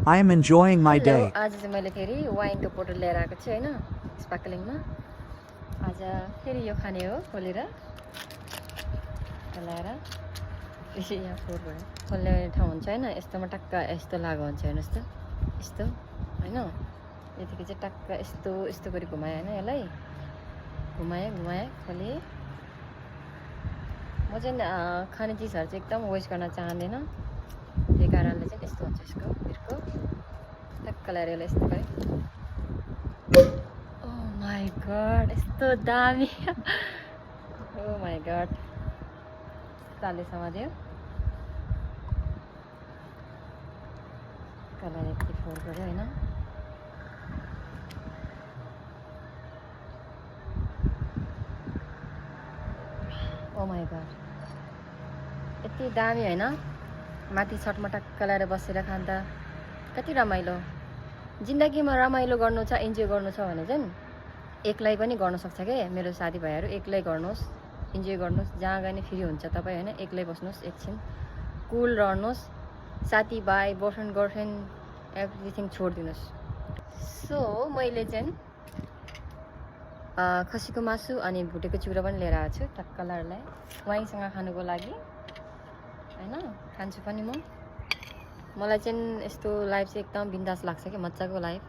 I am enjoying my hello, day. आज चाहिँ मैले फेरि वाइनको बोटल लिएर आएको छु होइन, स्पार्कलिङमा। आज फेरि यो खाने हो खोलेर हलाएर। यसो यहाँ फोहोर भयो, खोल्ने ठाउँ हुन्छ होइन, यस्तोमा टक्क यस्तो लागु हुन्छ हेर्नुहोस् त, यस्तो होइन। यतिकै चाहिँ टक्क यस्तो यस्तो गरी घुमाएँ होइन, यसलाई घुमाएँ खोलेँ। म चाहिँ खाने चिजहरू चाहिँ एकदम वेस्ट गर्न चाहँदैन, त्यही कारणले चाहिँ त्यस्तो हुन्छ यसको भिरको। टक्क ल्याएर यसलाई यस्तो गरेँ। ओह माई गड, यस्तो दामी। ओह माई गड, ताले समात्यो। कलर यति फोहोर गऱ्यो होइन। ओ माई गड, यति दामी होइन। माथि छतमा टक्क ल्याएर बसेर खाँदा कति रमाइलो। जिन्दगीमा रमाइलो गर्नु छ, इन्जोय गर्नु छ भने चाहिँ एक्लै पनि गर्न सक्छ क्या। मेरो साथीभाइहरू एक्लै गर्नुहोस्, इन्जोय गर्नुहोस्, जहाँ गए नि फ्री हुन्छ तपाईँ होइन। एक्लै बस्नुहोस्, एकछिन कुल रहनुहोस्, साथीभाइ बोयफ्रेन्ड गर्लफ्रेन्ड एभ्रिथिङ छोडिदिनुहोस्। सो मैले चाहिँ खसीको मासु अनि भुटेको चिउरा पनि लिएर आएको छु टक्कलहरूलाई वाइनसँग खानुको लागि होइन। खान्छु पनि म। मलाई चाहिँ यस्तो लाइफ चाहिँ एकदम बिन्दास लाग्छ क्या, मजाको लाइफ।